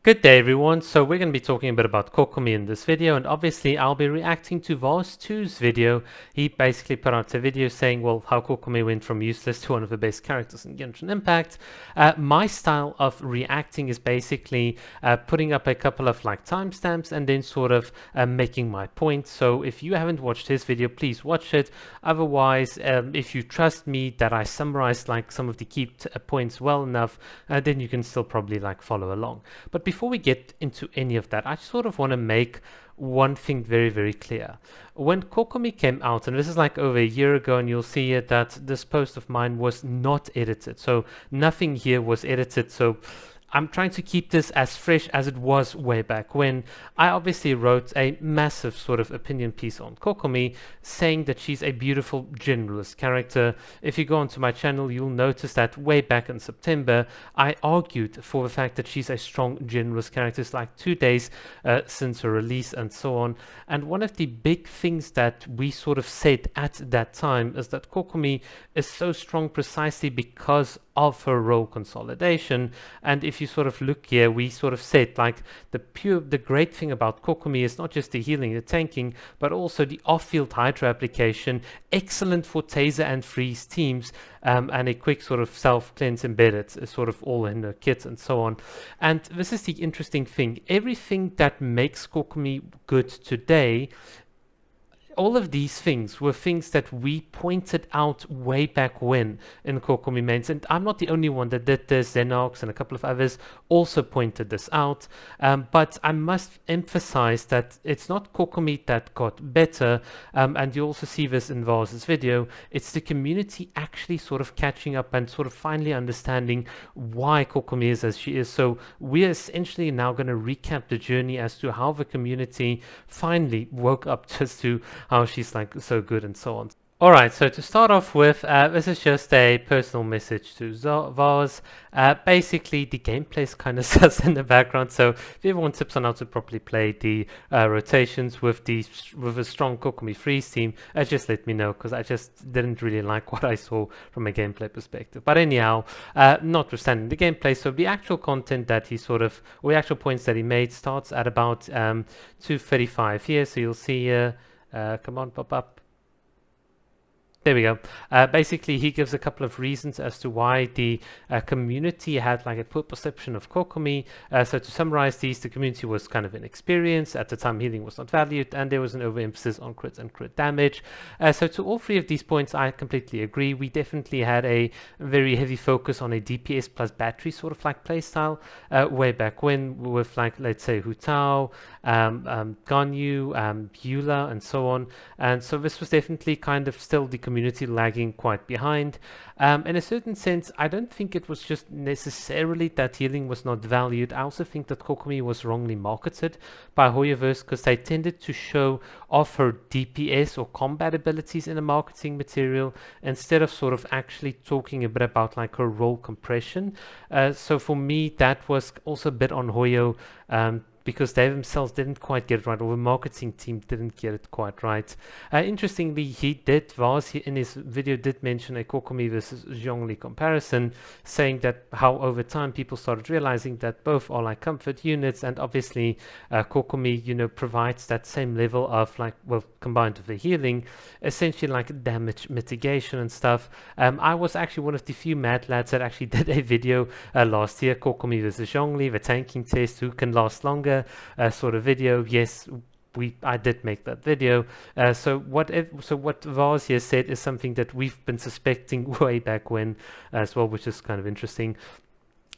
Good day everyone, so we're going to be talking a bit about Kokomi in this video, and obviously I'll be reacting to VARS 2's video. He basically put out a video saying, well, how Kokomi went from useless to one of the best characters in Genshin Impact. My style of reacting is basically putting up a couple of timestamps and then sort of making my point. So if you haven't watched his video, please watch it. Otherwise, if you trust me that I summarized some of the key points well enough, then you can still probably follow along. But before we get into any of that, I sort of want to make one thing very, very clear. When Kokomi came out, and this is over a year ago, and you'll see it that this post of mine was not edited. So nothing here was edited. So I'm trying to keep this as fresh as it was way back when. I obviously wrote a massive sort of opinion piece on Kokomi saying that she's a beautiful generalist character. If you go onto my channel, you'll notice that way back in September, I argued for the fact that she's a strong generalist character. It's 2 days since her release and so on. And one of the big things that we sort of said at that time is that Kokomi is so strong precisely because of her role consolidation. And if you sort of look here, we sort of said the great thing about Kokomi is not just the healing, the tanking, but also the off-field hydro application, excellent for taser and freeze teams, and a quick sort of self-cleanse embedded, sort of all in her kit and so on. And this is the interesting thing. Everything that makes Kokomi good today, all of these things were things that we pointed out way back when in Kokomi mains, and I'm not the only one that did this. Xenox and a couple of others also pointed this out, but I must emphasize that it's not Kokomi that got better, and you also see this in VARS' video. It's the community actually sort of catching up and sort of finally understanding why Kokomi is as she is. So we're essentially now going to recap the journey as to how the community finally woke up just to how she's so good and so on. Alright, so to start off with, this is just a personal message to VARS. Basically, the gameplay is kind of sus in the background, so if you ever want tips on how to properly play the rotations with a strong Kokomi freeze team, just let me know, because I just didn't really like what I saw from a gameplay perspective. But anyhow, notwithstanding the gameplay, so the actual content that he or the actual points that he made starts at about 2:35 here, so you'll see here, come on, pop up. There we go. Basically, he gives a couple of reasons as to why the community had a poor perception of Kokomi. So to summarize these, the community was kind of inexperienced. At the time, healing was not valued, and there was an overemphasis on crit and crit damage. So to all three of these points, I completely agree. We definitely had a very heavy focus on a DPS plus battery sort of playstyle way back when, with let's say Hu Tao, Ganyu, Eula, and so on. And so this was definitely kind of still the community lagging quite behind. In a certain sense, I don't think it was just necessarily that healing was not valued. I also think that Kokomi was wrongly marketed by Hoyoverse, because they tended to show off her DPS or combat abilities in the marketing material instead of sort of actually talking a bit about her role compression. So for me, that was also a bit on Hoyo, because they themselves didn't quite get it right, or the marketing team didn't get it quite right. Interestingly, VARS in his video did mention a Kokomi versus Zhongli comparison, saying that how over time people started realizing that both are comfort units, and obviously Kokomi, provides that same level of well, combined with the healing, essentially damage mitigation and stuff. I was actually one of the few mad lads that actually did a video last year, Kokomi versus Zhongli, the tanking test, who can last longer, sort of video. Yes, I did make that video. So what VARS here said is something that we've been suspecting way back when as well, which is kind of interesting.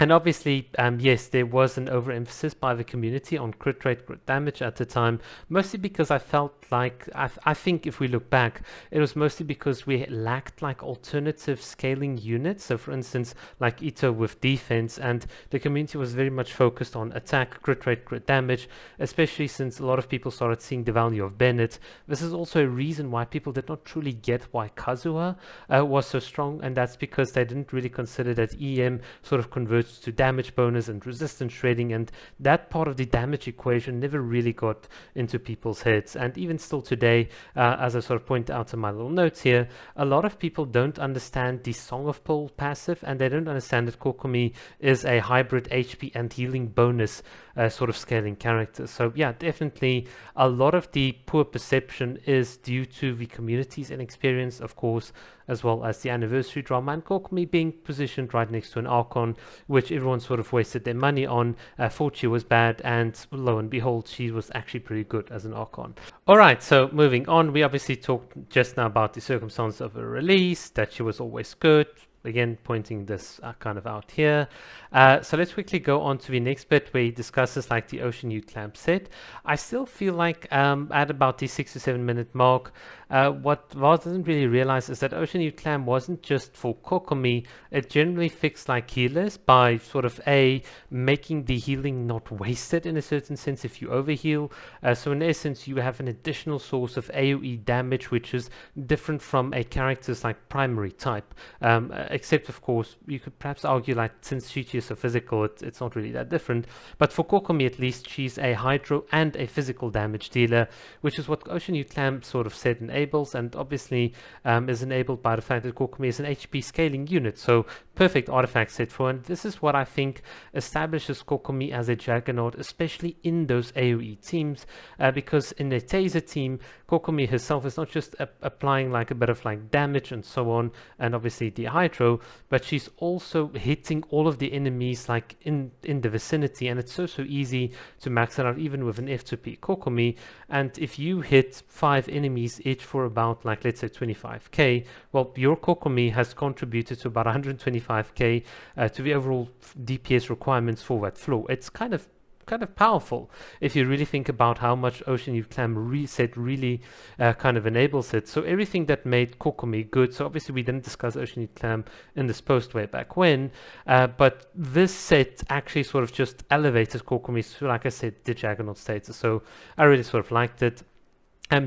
And obviously, yes, there was an overemphasis by the community on crit rate, crit damage at the time, mostly because I felt I think if we look back, it was mostly because we lacked alternative scaling units. So for instance, Ito with defense, and the community was very much focused on attack, crit rate, crit damage, especially since a lot of people started seeing the value of Bennett. This is also a reason why people did not truly get why Kazuha was so strong, and that's because they didn't really consider that EM sort of converts to damage bonus and resistance shredding, and that part of the damage equation never really got into people's heads. And even still today, as I sort of point out in my little notes here, a lot of people don't understand the Song of Pull passive, and they don't understand that Kokomi is a hybrid HP and healing bonus sort of scaling characters. So yeah, definitely a lot of the poor perception is due to the community's inexperience, of course, as well as the anniversary drama and Kokomi being positioned right next to an Archon, which everyone sort of wasted their money on. Thought she was bad, and lo and behold, she was actually pretty good as an Archon. Alright, so moving on, we obviously talked just now about the circumstance of her release, that she was always good. Again, pointing this kind of out here. So let's quickly go on to the next bit where he discusses like the Ocean Youth Clamp set. I still feel like at about the 6 to 7 minute mark, what VARS doesn't really realize is that Ocean Youth Clamp wasn't just for Kokomi. It generally fixed like healers by sort of making the healing not wasted in a certain sense if you overheal. So in essence, you have an additional source of AoE damage, which is different from a character's like primary type. Except of course, you could perhaps argue like since Shichi is so physical, it's not really that different. But for Kokomi at least, she's a hydro and a physical damage dealer, which is what Ocean Youth Clamp sort of said enables, and obviously is enabled by the fact that Kokomi is an HP scaling unit. So perfect artifact set for, and this is what I think establishes Kokomi as a juggernaut, especially in those AoE teams, because in a taser team, Kokomi herself is not just applying like a bit of like damage and so on, and obviously the hydro, but she's also hitting all of the enemies like in the vicinity, and it's so easy to max it out even with an F2P Kokomi. And if you hit 5 enemies each for about like let's say 25k, well, your Kokomi has contributed to about 125k to the overall DPS requirements for that floor. It's kind of powerful if you really think about how much Ocean Youth Clamp reset really kind of enables it. So everything that made Kokomi good, so obviously we didn't discuss Ocean Youth Clamp in this post way back when, but this set actually sort of just elevated Kokomi to, like I said, the juggernaut status. So I really sort of liked it.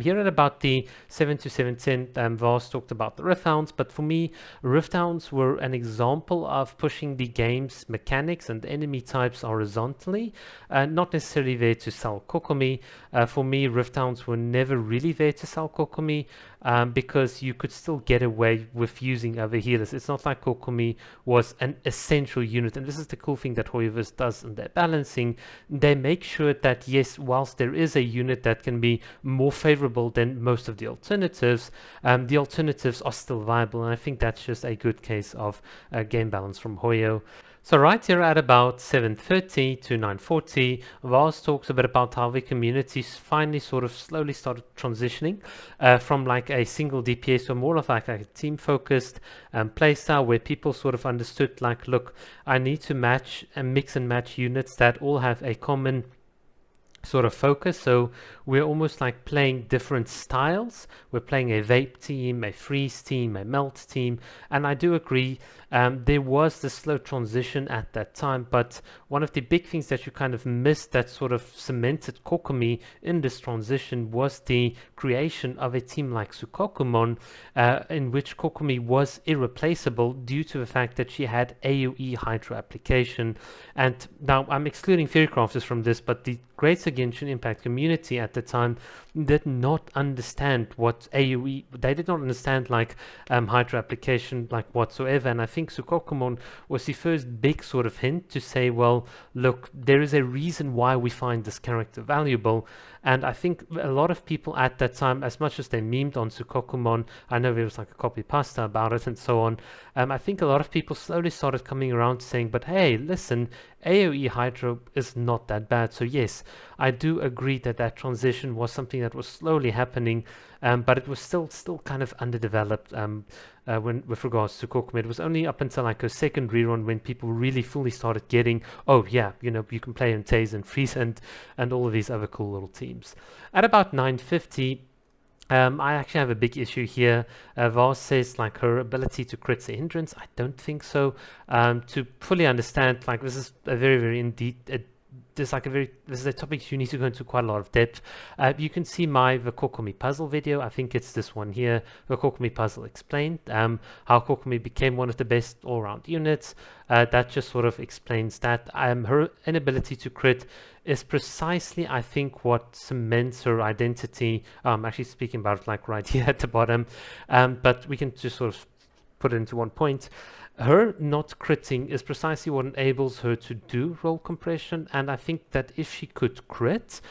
Here at about the 7 to 710, VARS talked about the Rift Hounds, but for me, Rift Hounds were an example of pushing the game's mechanics and enemy types horizontally, not necessarily there to sell Kokomi. For me, Rift Hounds were never really there to sell Kokomi, because you could still get away with using other healers. It's not like Kokomi was an essential unit, and this is the cool thing that Hoyoverse does in their balancing. They make sure that yes, whilst there is a unit that can be more favorable than most of the alternatives are still viable, and I think that's just a good case of game balance from Hoyo. So right here at about 7:30 to 9:40, VARS talks a bit about how the community finally sort of slowly started transitioning from like a single DPS to more of like a team-focused playstyle where people sort of understood like, look, I need to match and mix and match units that all have a common sort of focus. So we're almost like playing different styles. We're playing a vape team, a freeze team, a melt team, and I do agree there was the slow transition at that time, but one of the big things that you kind of missed that sort of cemented Kokomi in this transition was the creation of a team like Sukokumon, in which Kokomi was irreplaceable due to the fact that she had AoE Hydro application. And now I'm excluding Theorycrafters from this, but the Greater Genshin Impact community at the time did not understand what AoE, they did not understand like Hydro application like whatsoever, and I think Sukokumon was the first big sort of hint to say, well, look, there is a reason why we find this character valuable. And I think a lot of people at that time, as much as they memed on Sukokumon, I know there was like a copy pasta about it and so on, I think a lot of people slowly started coming around saying, but hey, listen, AoE Hydro is not that bad. So yes, I do agree that that transition was something that was slowly happening, but it was still kind of underdeveloped with regards to Kokomi. It was only up until like a second rerun when people really fully started getting, oh yeah, you know, you can play in Taze and Freeze and all of these other cool little teams. At about 9:50, I actually have a big issue here. VARS says like her ability to crit's a hindrance. I don't think so. To fully understand, like this is a very this is a topic you need to go into quite a lot of depth. You can see the Kokomi puzzle video. I think it's this one here, the Kokomi puzzle explained, how Kokomi became one of the best all-round units. That just sort of explains that. Her inability to crit is precisely, I think, what cements her identity. I'm actually speaking about it like right here at the bottom, but we can just sort of put it into one point. Her not critting is precisely what enables her to do roll compression, and I think that if she could crit,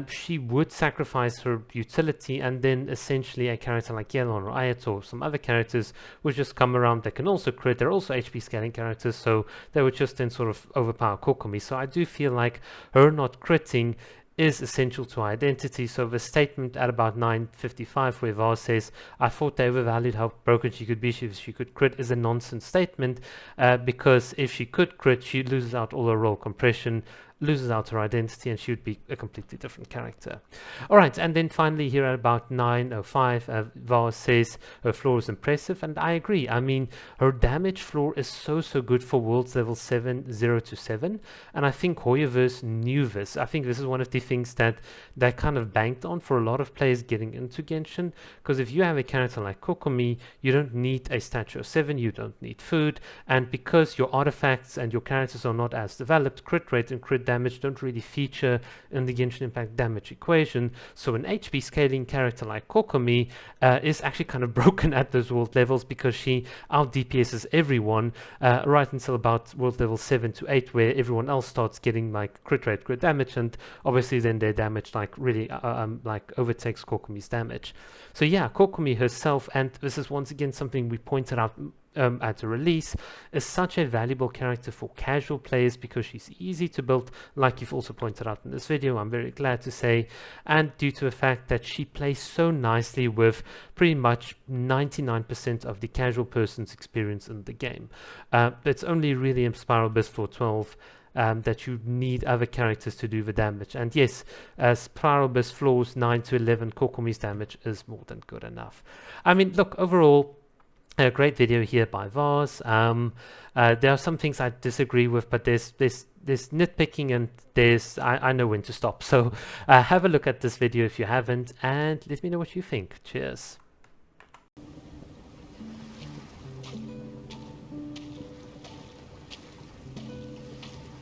she would sacrifice her utility, and then essentially a character like Yelan or Ayat or some other characters would just come around that can also crit. They're also HP scaling characters, so they would just then sort of overpower Kokomi. So I do feel like her not critting is essential to identity. So the statement at about 9:55 where VARS says, I thought they overvalued how broken she could be if she could crit, is a nonsense statement, because if she could crit, she loses out all her roll compression, loses out her identity, and she would be a completely different character. All right, and then finally here at about 9:05, VARS says her floor is impressive, and I agree. I mean, her damage floor is so good for worlds level 7, 0 to 7, and I think Hoyoverse knew this. I think this is one of the things that they kind of banked on for a lot of players getting into Genshin, because if you have a character like Kokomi, you don't need a stature of 7, you don't need food, and because your artifacts and your characters are not as developed, crit rate and crit damage don't really feature in the Genshin Impact damage equation. So an HP scaling character like Kokomi is actually kind of broken at those world levels, because she out DPSs everyone right until about world level 7 to 8, where everyone else starts getting like crit rate, crit damage, and obviously then their damage like really like overtakes Kokomi's damage. So yeah, Kokomi herself, and this is once again something we pointed out at the release, is such a valuable character for casual players because she's easy to build, like you've also pointed out in this video, I'm very glad to say, and due to the fact that she plays so nicely with pretty much 99% of the casual person's experience in the game. It's only really in Spiral Burst 412 that you need other characters to do the damage, and yes, Spiral Burst floors 9 to 11, Kokomi's damage is more than good enough. I mean, look, overall, a great video here by VARS. There are some things I disagree with, but there's nitpicking, and I know when to stop. So have a look at this video if you haven't, and let me know what you think. Cheers.